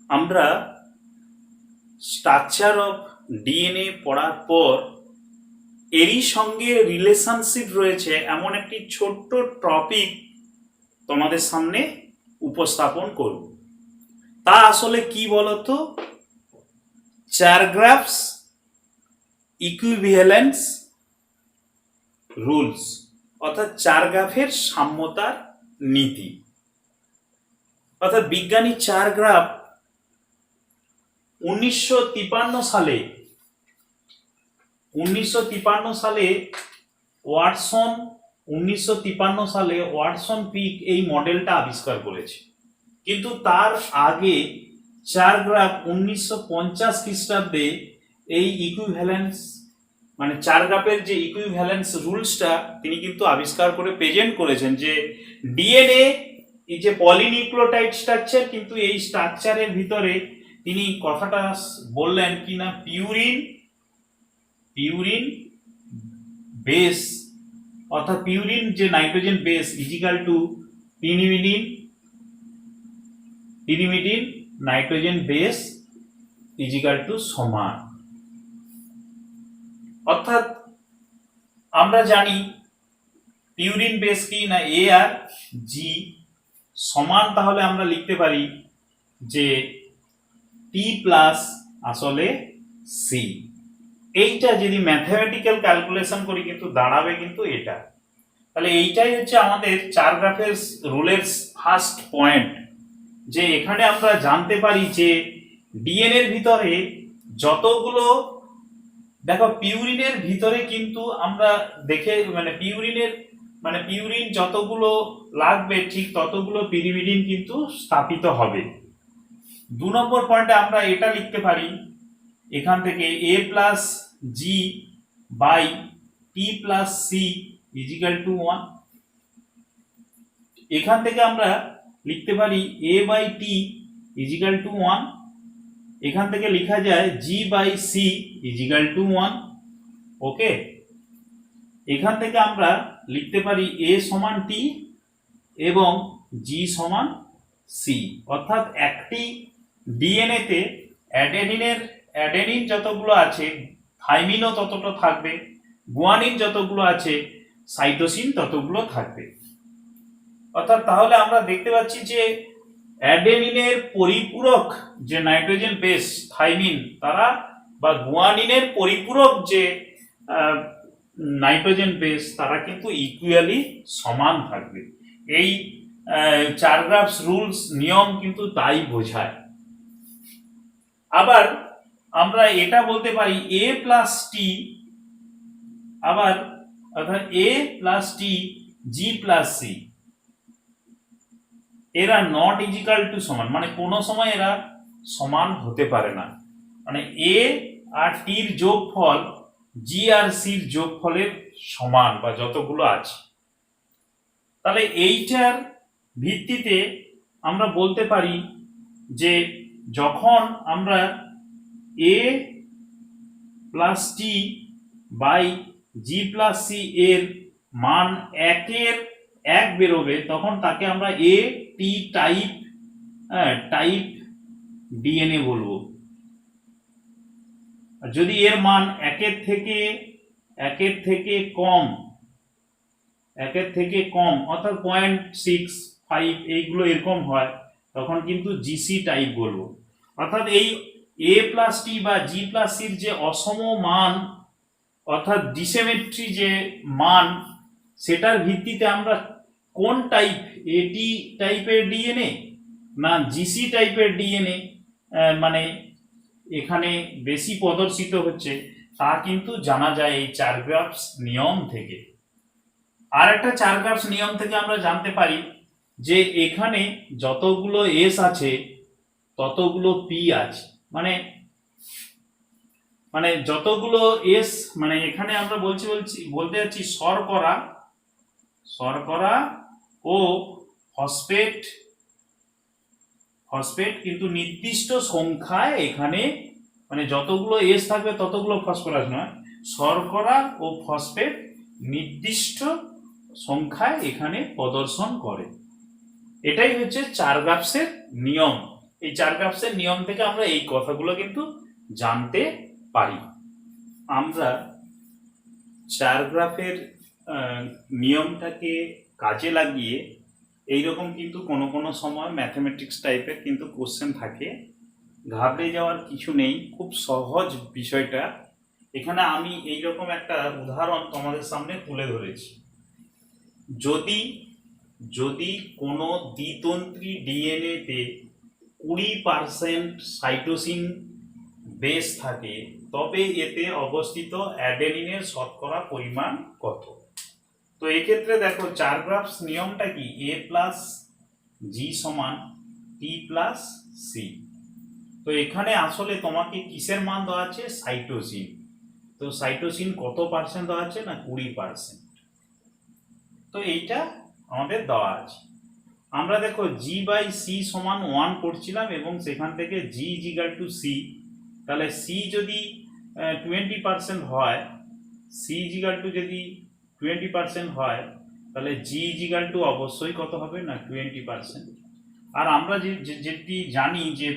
আমরা structure of DNA পড়ার পর এরই সঙ্গে রিলেশনশিপ রয়েছে এমন একটি ছোট্ট টপিক তোমাদের সামনে উপস্থাপন করব। তা আসলে কি বলতো? চারগ্রাফস ইকুইভ্যালেন্স রুলস, অর্থাৎ চারগ্রাফের সাম্যতার নীতি। অর্থাৎ বিজ্ঞানী চারগ্রাফ 1953 সালে ওয়াটসন পিক এই মডেলটা আবিষ্কার করেছে। কিন্তু তার আগে চারগ্রাফ 1950 খ্রিস্টাব্দে এই ইকুইভ্যালেন্স মানে চারগ্রাফের যে ইকুইভ্যালেন্স রুলসটা তিনি কিন্তু আবিষ্কার করে প্রেজেন্ট করেছেন যে ডিএনএ এই যে পলিনিউক্লিওটাইড স্ট্রাকচার, কিন্তু এই স্ট্রাকচারের ভিতরে তিনি কথাটা বললেন কিনা পিউরিন বেস, অর্থাৎ পিউরিন যে nitrogen base equal to pyrimidine nitrogen base equal to সমান। অর্থাৎ আমরা জানি পিউরিন বেস কি না এ আর জি সমান, তাহলে আমরা লিখতে পারি যে টি প্লাস আসলে সি। এইটা যদি ম্যাথমেটিক্যাল ক্যালকুলেশন করি কিন্তু দাঁড়াবে কিন্তু এটা। তাহলে এইটাই হচ্ছে আমাদের চারগ্রাফের রুলের ফার্স্ট পয়েন্ট, যে এখানে আমরা জানতে পারি যে ডিএনএর ভিতরে যতগুলো, দেখো পিউরিনের ভিতরে কিন্তু আমরা দেখে পিউরিন যতগুলো লাগবে ঠিক ততগুলো পিরিমিডিন কিন্তু স্থাপিত হবে। 2 নম্বর পয়েন্টে আমরা এটা লিখতে পারি এখান থেকে a plus g by t plus c equal to 1। এখান থেকে আমরা লিখতে পারি a by t equal to 1। এখান থেকে লেখা যায় g by c equal to 1। Okay, এখান থেকে আমরা লিখতে পারি এ সমান টি এবং জি সমান সি। অর্থাৎ একটি ডিএনএ তে অ্যাডেনিন যতগুলো আছে থাইমিনও ততটা থাকবে, গুয়ানিন যতগুলো আছে সাইটোসিন ততগুলো থাকবে। অর্থাৎ তাহলে আমরা দেখতে পাচ্ছি যে অ্যাডেনিনের পরিপূরক যে নাইট্রোজেন বেস থাইমিন তারা, বা গুয়ানিনের পরিপূরক যে নাইট্রোজেন বেস তারা কিন্তু ইকুয়ালি সমান থাকবে। এই চারগ্রাফস রুলস নিয়ম কিন্তু তাই বোঝায়। আবার আমরা এটা বলতে পারি এ প্লাস টি, আবার অর্থাৎ এ প্লাস টি জি প্লাস সি এরা নট ইজিক্যাল টু সমান, মানে কোনো সময় এরা সমান হতে পারে না। মানে এ আর টির যোগফল জি আর সির যোগফলের সমান বা যতগুলো আছে। তাহলে এইটার ভিত্তিতে আমরা বলতে পারি যে যখন আমরা a plus t by g plus c এর মান 1 বেরোবে তখন তাকে আমরা এ টি টাইপ ডিএনএ বলবো। যদি এর মান 1 থেকে কম অর্থাৎ 0.65 এইগুলো এরকম হয় তখন কিন্তু জিসি টাইপ বলবো। অর্থাৎ এই এ প্লাস টি বা জি প্লাস সির যে অসম মান অর্থাৎ ডিসিমেট্রি যে মান, সেটার ভিত্তিতে আমরা কোন টাইপ এটি টাইপের ডিএনএ না জিসি টাইপের ডিএনএ মানে এখানে বেশি প্রদর্শিত হচ্ছে তা কিন্তু জানা যায় এই চারগ্রাফস নিয়ম থেকে। আর একটা চারগ্রাফস নিয়ম থেকে আমরা জানতে পারি যে এখানে যতগুলো এস আছে ততগুলো পি আছে, মানে যতগুলো এস, মানে এখানে আমরা বলতে যাচ্ছি শর্করা ও ফসফেট কিন্তু নির্দিষ্ট সংখ্যায় এখানে, মানে যতগুলো এস থাকবে ততগুলো ফসফরাস নয়, শর্করা ও ফসফেট নির্দিষ্ট সংখ্যায় এখানে প্রদর্শন করে। এটাই হচ্ছে চারগ্রাফসের নিয়ম। এই চার গ্রাফসের নিয়ম থেকে আমরা এই কথাগুলো কিন্তু জানতে পারি। আমরা চার গ্রাফের নিয়মটাকে কাজে লাগিয়ে এইরকম কিন্তু কোনো কোনো সময় ম্যাথমেটিক্স টাইপের কিন্তু কোশ্চেন থাকে, ঘাবড়ে যাওয়ার কিছু নেই, খুব সহজ বিষয়টা। এখানে আমি এইরকম একটা উদাহরণ তোমাদের সামনে তুলে ধরেছি। যদি যদি কোনো দ্বিতন্ত্রী ডিএনএতে 20% সাইটোসিন বেস থাকে, তবে এতে অবস্থিত অ্যাডেনিনের শতকরা পরিমাণ কত? তো এক্ষেত্রে দেখো চার গ্রাফস নিয়মটা কি, এ প্লাস জি সমান টি প্লাস সি। তো এখানে আসলে তোমাকে কিসের মান দেওয়া আছে? সাইটোসিন। তো সাইটোসিন কত পার্সেন্ট দেওয়া আছে? না 20%। তো এইটা আমাদের দেওয়া আছে। আমরা দেখো জি বাই সি সমান 1 করছিলাম এবং সেখান থেকে জি ইজিক্যাল টু সি, তাহলে সি যদি 20% হয়, সি ইজিক্যাল টু যদি 20% হয়, তাহলে জি ইজিক্যাল টু অবশ্যই কত হবে? না 20%। আর আমরা যেটি জানি যে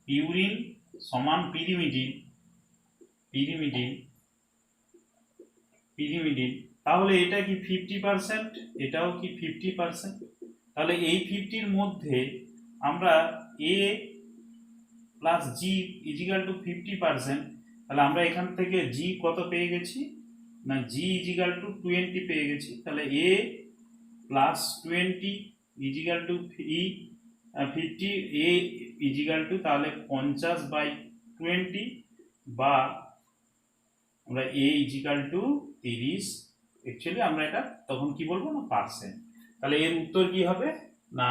পিউরিন সমান পিরিমিডিন, তাহলে এটা কি 50%, এটাও কি 50%? তাহলে এই 50-র মধ্যে আমরা a plus G is equal two 50%, তাহলে আমরা এখান থেকে জি কত পেয়ে গেছি? না জি ইজিক্যাল টু 20 পেয়ে গেছি। তাহলে এ প্লাস 20 ইজিক্যাল টু 50, এ ইজিক্যাল টু তাহলে 50/20, বা আমরা এ ইজিক্যাল টু 30। অ্যাকচুয়ালি আমরা এটা তখন কি বলবো? না পার্সেন্ট। তাহলে এর উত্তর কি হবে? না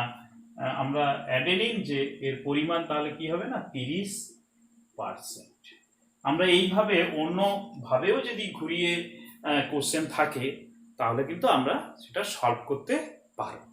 আমরা অ্যাডেনিন যে এর পরিমাণ তাহলে কি হবে? না 30%। আমরা এইভাবে অন্যভাবেও যদি ঘুরিয়ে কোশ্চেন থাকে তাহলে কিন্তু আমরা সেটা সলভ করতে পারবো।